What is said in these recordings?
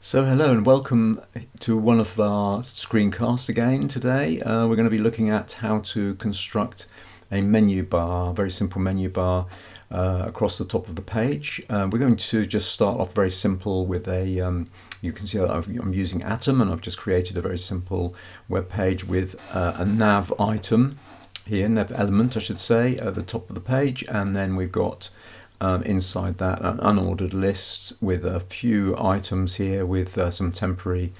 So hello and welcome to one of our screencasts again today. We're going to be looking at how to construct a menu bar, a very simple menu bar across the top of the page. We're going to just start off very simple with you can see that I'm using Atom, and I've just created a very simple web page with a nav item here, nav element I should say, at the top of the page, and then we've got inside that an unordered list with a few items here with some temporary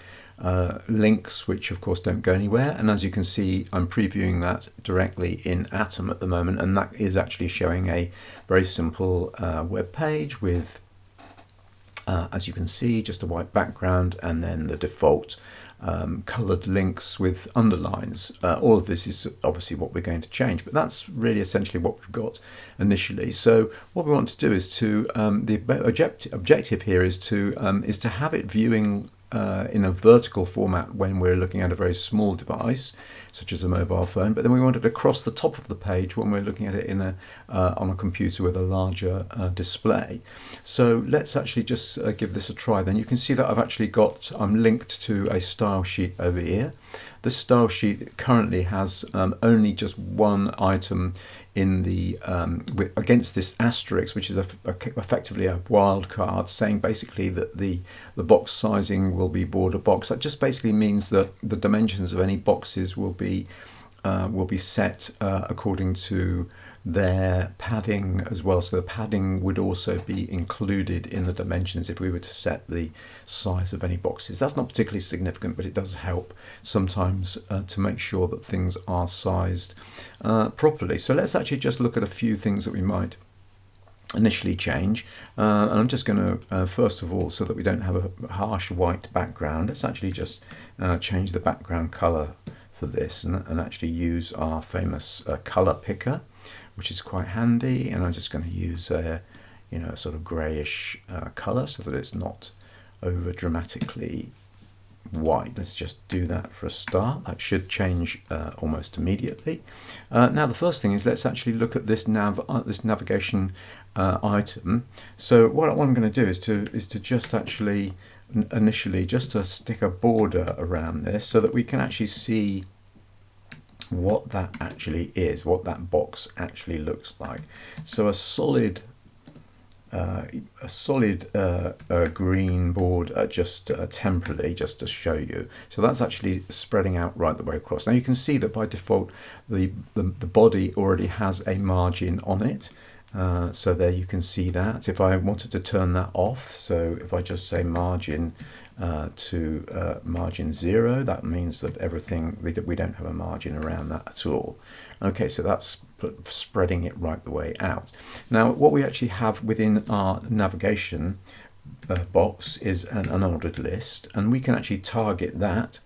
links, which of course don't go anywhere. And as you can see, I'm previewing that directly in Atom at the moment, and that is actually showing a very simple web page with as you can see, just a white background and then the default coloured links with underlines. All of this is obviously what we're going to change, but that's really essentially what we've got initially. So what we want to do is to the objective here is to have it viewing in a vertical format when we're looking at a very small device such as a mobile phone, but then we want it across the top of the page when we're looking at it in on a computer with a larger display. So let's actually just give this a try. Then you can see that I'm linked to a style sheet over here. This style sheet currently has only just one item in the against this asterisk, which is effectively a wildcard, saying basically that the box sizing will be border box. That just basically means that the dimensions of any boxes will be set according to their padding as well. So the padding would also be included in the dimensions if we were to set the size of any boxes. That's not particularly significant, but it does help sometimes to make sure that things are sized properly. So let's actually just look at a few things that we might initially change, and I'm just going to first of all, so that we don't have a harsh white background, let's actually just change the background color for this and actually use our famous color picker, which is quite handy. And I'm just going to use a sort of grayish color so that it's not over dramatically white. Let's just do that for a start. That should change almost immediately. Now the first thing is let's actually look at this navigation item. So what I'm going to do is to just actually initially just to stick a border around this so that we can actually see what that actually is, what that box actually looks like. So a solid green border just temporarily, just to show you. So that's actually spreading out right the way across. Now you can see that by default the body already has a margin on it. So there you can see that. If I wanted to turn that off, so if I just say margin to margin 0, that means that we don't have a margin around that at all. Okay, so that's spreading it right the way out. Now what we actually have within our navigation box is an unordered list, and we can actually target that.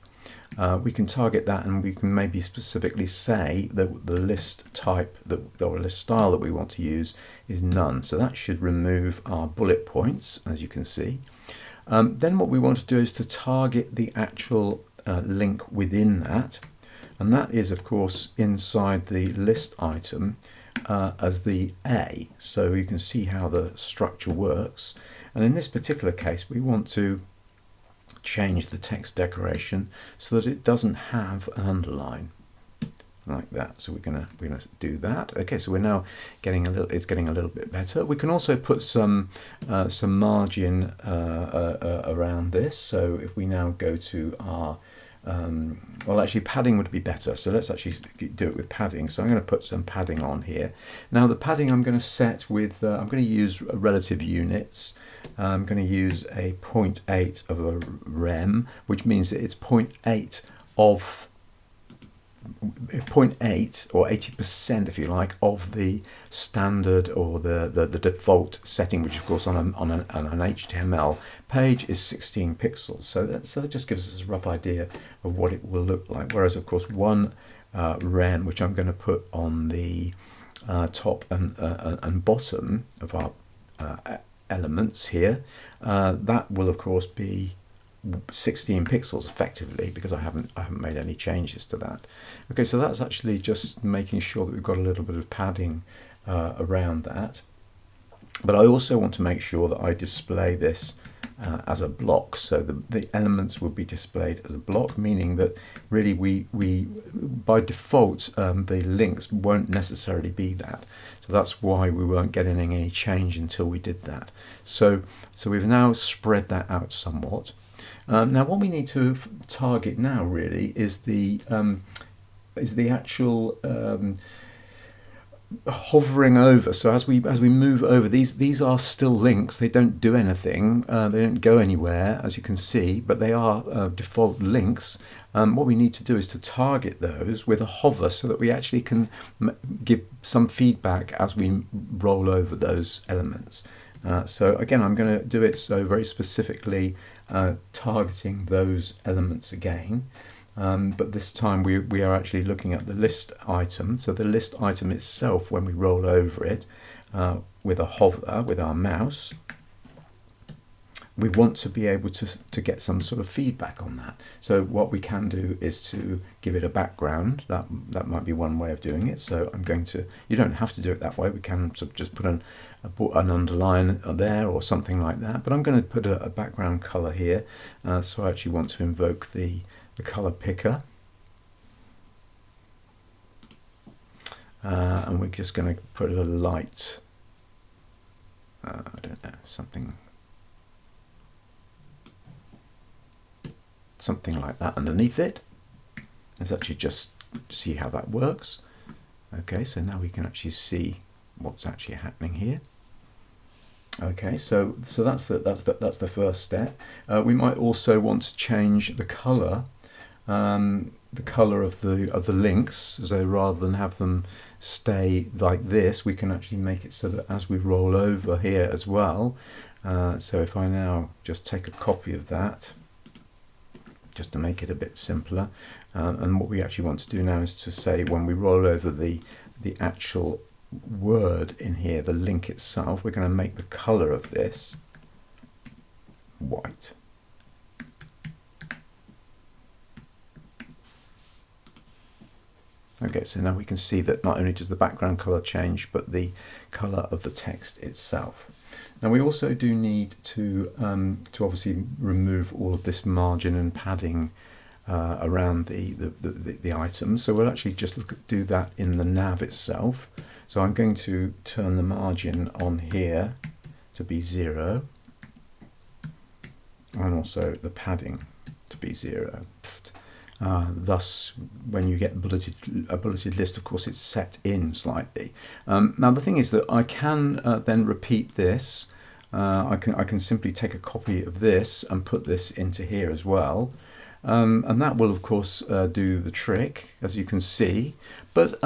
We can target that, and we can maybe specifically say that the list type or list style that we want to use is none. So that should remove our bullet points, as you can see. Then what we want to do is to target the actual link within that, and that is of course inside the list item as the A. So you can see how the structure works, and in this particular case we want to change the text decoration so that it doesn't have an underline like that. So we're gonna do that. Okay, so we're now getting it's getting a little bit better. We can also put some margin around this. So if we now go to our well, actually padding would be better, so let's actually do it with padding. So I'm going to put some padding on here. Now the padding I'm going to set with I'm going to use relative units. I'm going to use a 0.8 of a rem, which means that it's 0.8 of 0.8 or 80%, if you like, of the standard or the default setting, which of course on an HTML page is 16 pixels. So that just gives us a rough idea of what it will look like. Whereas of course one rem, which I'm going to put on the top and bottom of our elements here, that will of course be 16 pixels effectively, because I haven't made any changes to that. Okay, so that's actually just making sure that we've got a little bit of padding around that. But I also want to make sure that I display this as a block, so the elements will be displayed as a block, meaning that really we by default the links won't necessarily be that. So that's why we weren't getting any change until we did that. So we've now spread that out somewhat. Now what we need to target now really is the actual hovering over. So as we move over, these are still links. They don't do anything. They don't go anywhere, as you can see, but they are default links. What we need to do is to target those with a hover so that we actually can give some feedback as we roll over those elements. So again, I'm going to do it so very specifically targeting those elements again. But this time we are actually looking at the list item. So the list item itself, when we roll over it with a hover, with our mouse, we want to be able to get some sort of feedback on that. So what we can do is to give it a background. That might be one way of doing it. So I'm going to, you don't have to do it that way. We can sort of just put an underline there or something like that. But I'm going to put a background color here. So I actually want to invoke the color picker, and we're just going to put a light, I don't know, something like that underneath it. Let's actually just see how that works. Okay, so now we can actually see what's actually happening here. Okay, so that's the first step. We might also want to change the color. The color of the links, so rather than have them stay like this, we can actually make it so that as we roll over here as well. So if I now just take a copy of that, just to make it a bit simpler, and what we actually want to do now is to say when we roll over the actual word in here, the link itself, we're going to make the color of this white. Okay, so now we can see that not only does the background color change, but the color of the text itself. Now we also do need to obviously remove all of this margin and padding around the items. So we'll actually just do that in the nav itself. So I'm going to turn the margin on here to be 0, and also the padding to be 0. Thus, when you get a bulleted list, of course, it's set in slightly. Now, the thing is that I can then repeat this. I can simply take a copy of this and put this into here as well. And that will, of course, do the trick, as you can see. But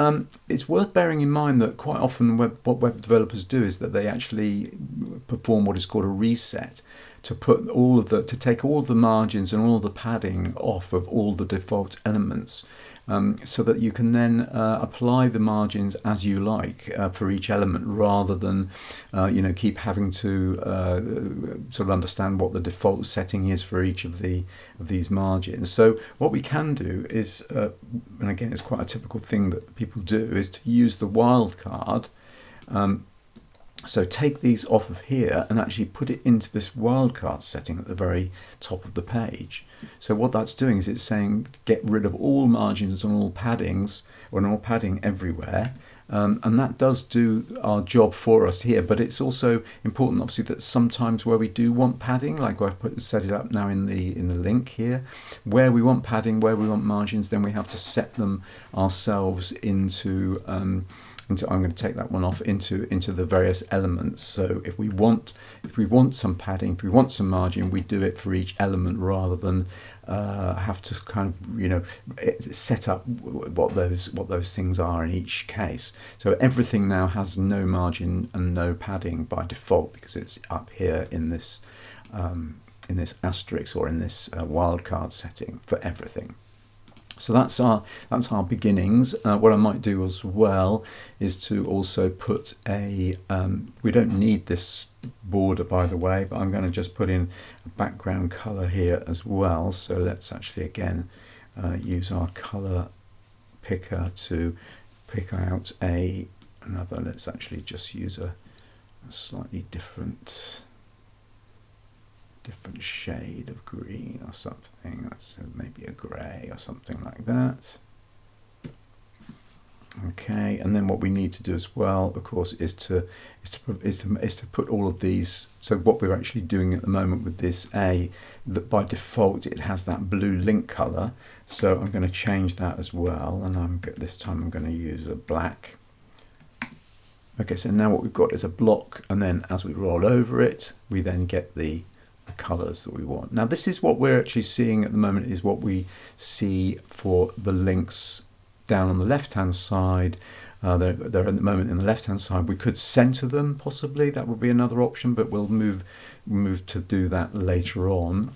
it's worth bearing in mind that quite often what web developers do is that they actually perform what is called a reset, to put to take all of the margins and all the padding off of all the default elements, so that you can then apply the margins as you like for each element, rather than keep having to sort of understand what the default setting is for each of these margins. So what we can do is, and again it's quite a typical thing that people do, is to use the wildcard. So take these off of here and actually put it into this wildcard setting at the very top of the page. So what that's doing is it's saying get rid of all margins and all paddings, or all padding everywhere. And that does do our job for us here, but it's also important obviously that sometimes where we do want padding, like I've set it up now in the link here, where we want padding, where we want margins, then we have to set them ourselves into I'm going to take that one off, into the various elements. So if we want some padding, if we want some margin, we do it for each element rather than have to kind of set up what those things are in each case. So everything now has no margin and no padding by default because it's up here in this asterisk, or in this wildcard setting for everything. So that's our beginnings. What I might do as well is to also put a, we don't need this border by the way, but I'm going to just put in a background color here as well. So let's actually again use our color picker to pick out another, let's actually just use a slightly different different shade of green or something. That's maybe a grey or something like that. Okay, and then what we need to do as well, of course, is to put all of these. So what we're actually doing at the moment with this A, that by default it has that blue link color. So I'm going to change that as well, and this time I'm going to use a black. Okay, so now what we've got is a block, and then as we roll over it, we then get the colors that we want. Now this is what we're actually seeing at the moment, is what we see for the links down on the left hand side. They're at the moment in the left hand side. We could center them possibly, that would be another option, but we'll move to do that later on,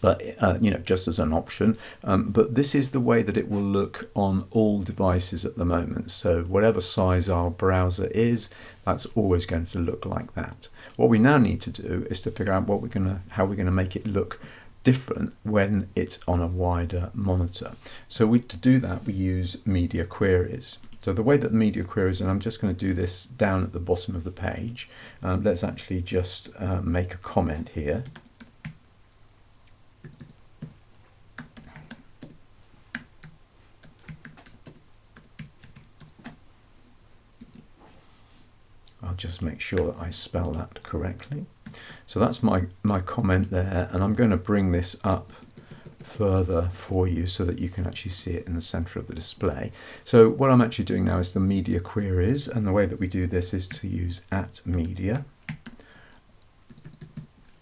but you know, just as an option. But this is the way that it will look on all devices at the moment. So whatever size our browser is, that's always going to look like that. What we now need to do is to figure out how we're gonna make it look different when it's on a wider monitor. So to do that, we use media queries. So the way that the media queries, and I'm just going to do this down at the bottom of the page. Let's actually just make a comment here. I'll just make sure that I spell that correctly. So that's my comment there, and I'm going to bring this up further for you so that you can actually see it in the center of the display. So what I'm actually doing now is the media queries, and the way that we do this is to use @media.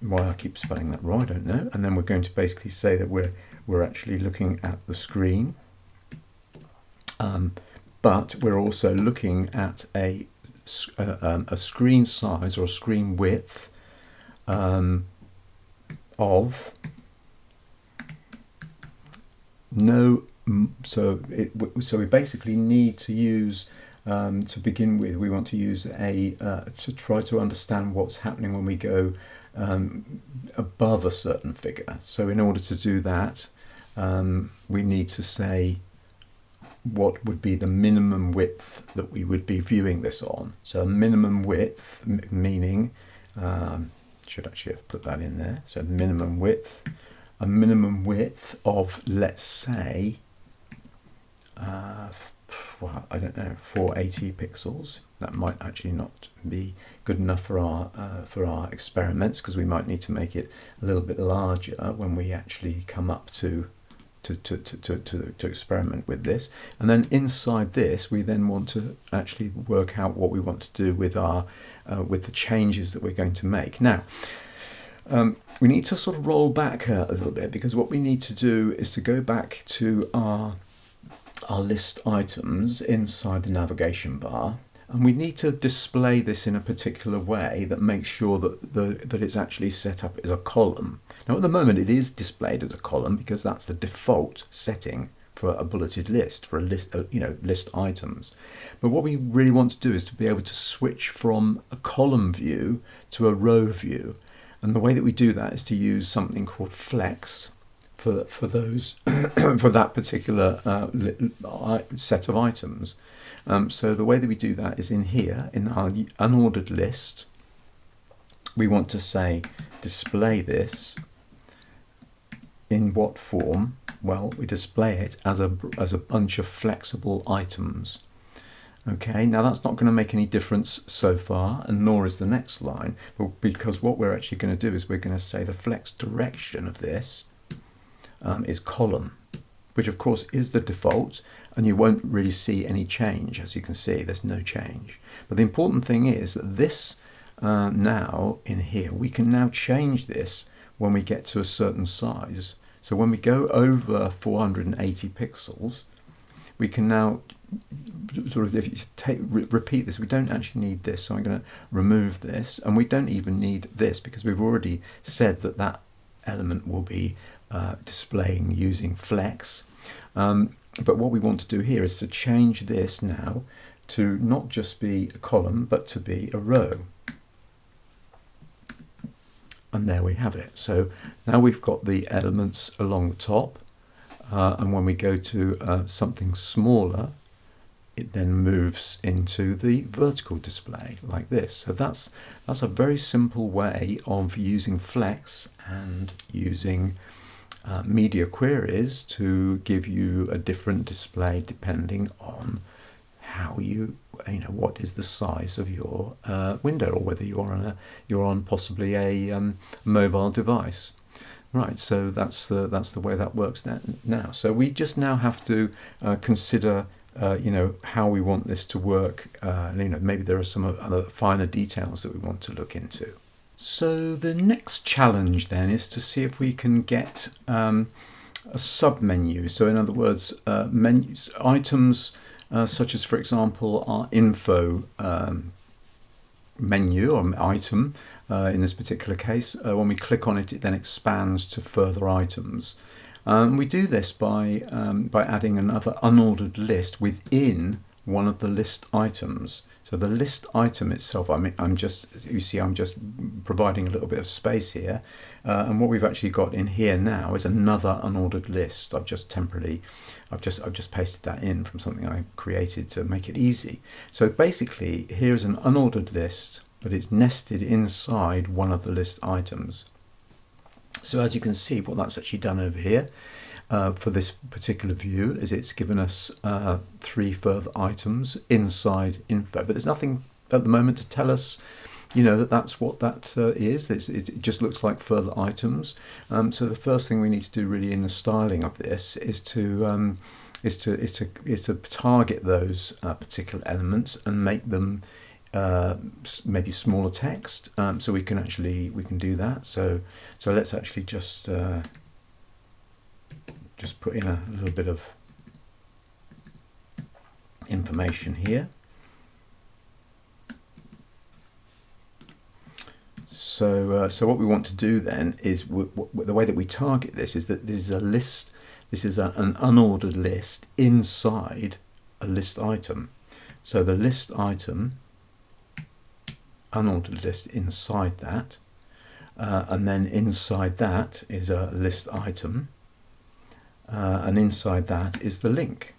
Why I keep spelling that wrong, I don't know. And then we're going to basically say that we're actually looking at the screen, but we're also looking at a screen size or a screen width of no. So we basically need to use to begin with. We want to use to try to understand what's happening when we go above a certain figure. So in order to do that, we need to say what would be the minimum width that we would be viewing this on. So a minimum width, meaning, should actually have put that in there. So minimum width, a minimum width of, let's say, well, I don't know, 480 pixels. That might actually not be good enough for our experiments, because we might need to make it a little bit larger when we actually come up to experiment with this. And then inside this, we then want to actually work out what we want to do with our with the changes that we're going to make. Now, we need to sort of roll back a little bit, because what we need to do is to go back to our list items inside the navigation bar, and we need to display this in a particular way that makes sure that it's actually set up as a column. Now at the moment it is displayed as a column because that's the default setting for a bulleted list, for a list, list items. But what we really want to do is to be able to switch from a column view to a row view, and the way that we do that is to use something called flex for those for that particular set of items. So the way that we do that is in here, in our unordered list, we want to say display this in what form? Well, we display it as a bunch of flexible items. Okay, now that's not going to make any difference so far, and nor is the next line, but because what we're actually going to do is we're going to say the flex direction of this is column, which of course is the default, and you won't really see any change. As you can see, there's no change. But the important thing is that this now in here, we can now change this when we get to a certain size. So when we go over 480 pixels, we can now sort of, if you repeat this, we don't actually need this, so I'm going to remove this, and we don't even need this because we've already said that that element will be displaying using flex. But what we want to do here is to change this now to not just be a column, but to be a row. And there we have it. So now we've got the elements along the top, and when we go to something smaller it then moves into the vertical display like this. So that's a very simple way of using Flex and using media queries to give you a different display depending on how you know what is the size of your window, or whether you're on possibly a mobile device. Right, so that's the way that works now. So we just now have to consider you know, how we want this to work. You know, maybe there are some other finer details that we want to look into. So the next challenge then is to see if we can get a sub-menu. So in other words, menus, items such as, for example, our info menu or item in this particular case. When we click on it, it then expands to further items. We do this by adding another unordered list within one of the list items. So the list item itself, I'm just providing a little bit of space here, and what we've actually got in here now is another unordered list. I've just pasted that in from something I created to make it easy. So basically, here's an unordered list, but it's nested inside one of the list items. So as you can see, what that's actually done over here for this particular view is it's given us 3 further items inside info, but there's nothing at the moment to tell us, you know, that's what that is. It just looks like further items. So the first thing we need to do really in the styling of this is to target those particular elements and make them maybe smaller text. So we can do that. So let's actually just put in a little bit of information here. So what we want to do then is the way that we target this is that this is a list. This is an unordered list inside a list item. So the list item, unordered list inside that, and then inside that is a list item, and inside that is the link,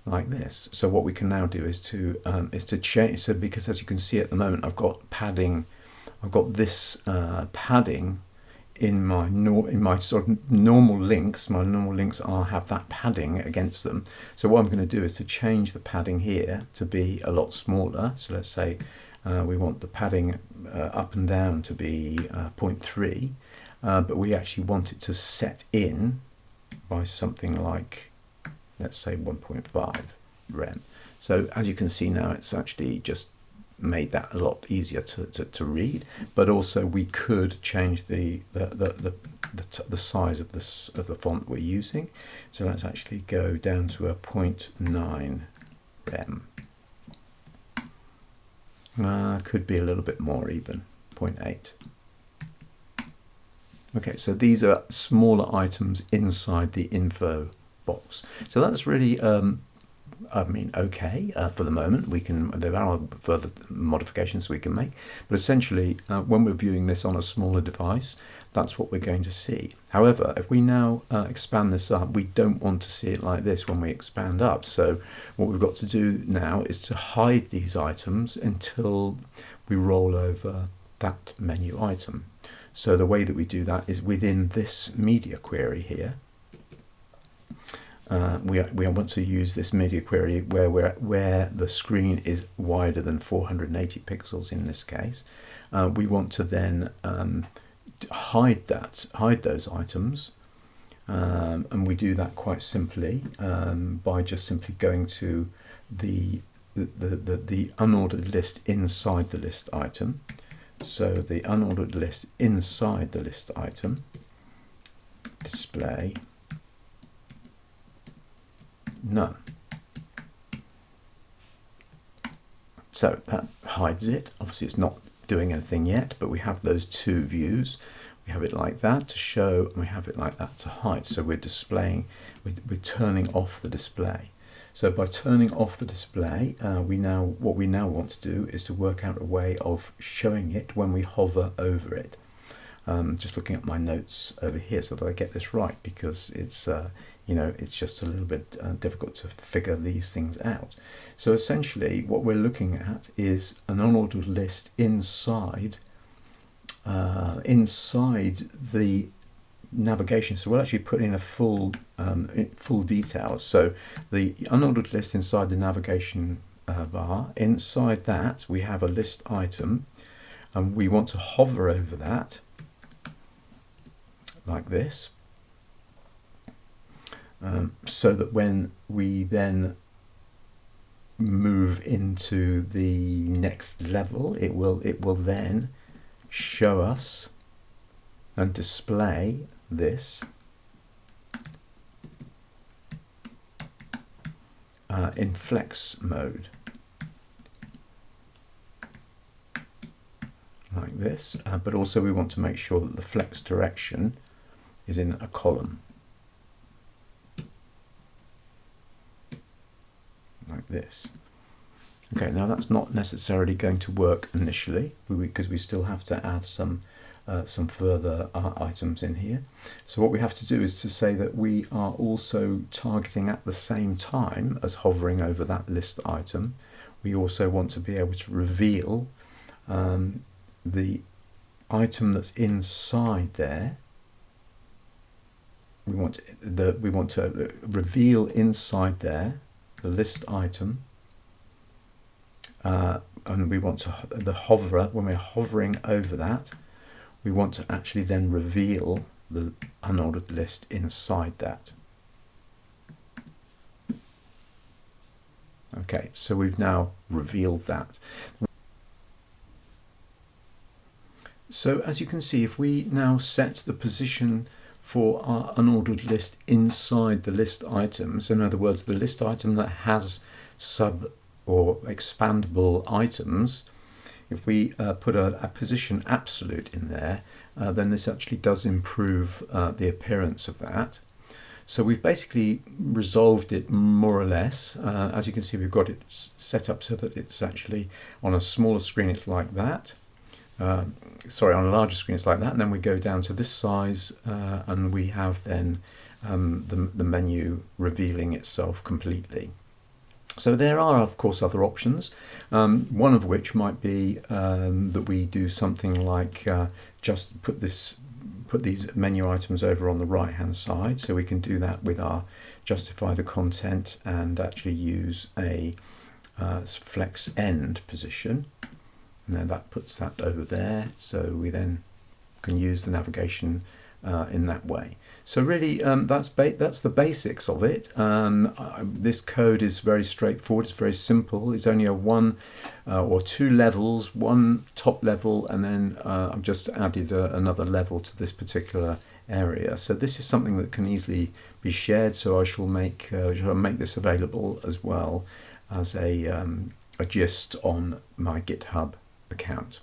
like this. So what we can now do is to change. So because as you can see at the moment, I've got padding. I've got this padding in my sort of normal links. My normal links have that padding against them. So what I'm going to do is to change the padding here to be a lot smaller. So let's say we want the padding up and down to be 0.3, but we actually want it to set in by something like, let's say 1.5 rem. So as you can see now, it's actually just made that a lot easier to read, but also we could change the size of the font we're using. So let's actually go down to a 0.9 rem. Could be a little bit more even, 0.8. Okay, so these are smaller items inside the info box. So that's really okay for the moment. There are further modifications we can make, but essentially when we're viewing this on a smaller device, that's what we're going to see. However, if we now expand this up, we don't want to see it like this when we expand up. So what we've got to do now is to hide these items until we roll over that menu item. So the way that we do that is within this media query here. We want to use this media query where the screen is wider than 480 pixels in this case. We want to then hide those items, and we do that quite simply by just simply going to the unordered list inside the list item. So the unordered list inside the list item, display none. So that hides it. Obviously it's not doing anything yet, but we have those two views. We have it like that to show, and we have it like that to hide. So we're turning off the display. So by turning off the display, what we now want to do is to work out a way of showing it when we hover over it. Just looking at my notes over here so that I get this right, because it's it's just a little bit difficult to figure these things out. So essentially what we're looking at is an unordered list inside the navigation. So we'll actually put in a full details. So the unordered list inside the navigation bar, inside that we have a list item, and we want to hover over that like this, so that when we then move into the next level, it will then show us and display this in flex mode, like this. But also we want to make sure that the flex direction is in a column, like this. Okay, now that's not necessarily going to work initially, because we still have to add some further items in here. So what we have to do is to say that we are also targeting at the same time as hovering over that list item. We also want to be able to reveal the item that's inside there. We want to reveal inside there the list item, and we want to the hoverer, when we're hovering over that, we want to actually then reveal the unordered list inside that. Okay, so we've now revealed that. So as you can see, if we now set the position for our unordered list inside the list items, in other words, the list item that has sub or expandable items, if we put a position absolute in there, then this actually does improve the appearance of that. So we've basically resolved it more or less. As you can see, we've got it set up so that it's actually on a smaller screen, it's like that. Sorry, on a larger screen it's like that, and then we go down to this size, and we have then the menu revealing itself completely. So there are, of course, other options, one of which might be that we do something like just put these menu items over on the right hand side. So we can do that with our justify the content and actually use a flex end position. And then that puts that over there, so we then can use the navigation in that way. So really, that's the basics of it. This code is very straightforward. It's very simple. It's only a one or two levels, one top level, and then I've just added another level to this particular area. So this is something that can easily be shared. So I shall make this available as well as a gist on my GitHub account.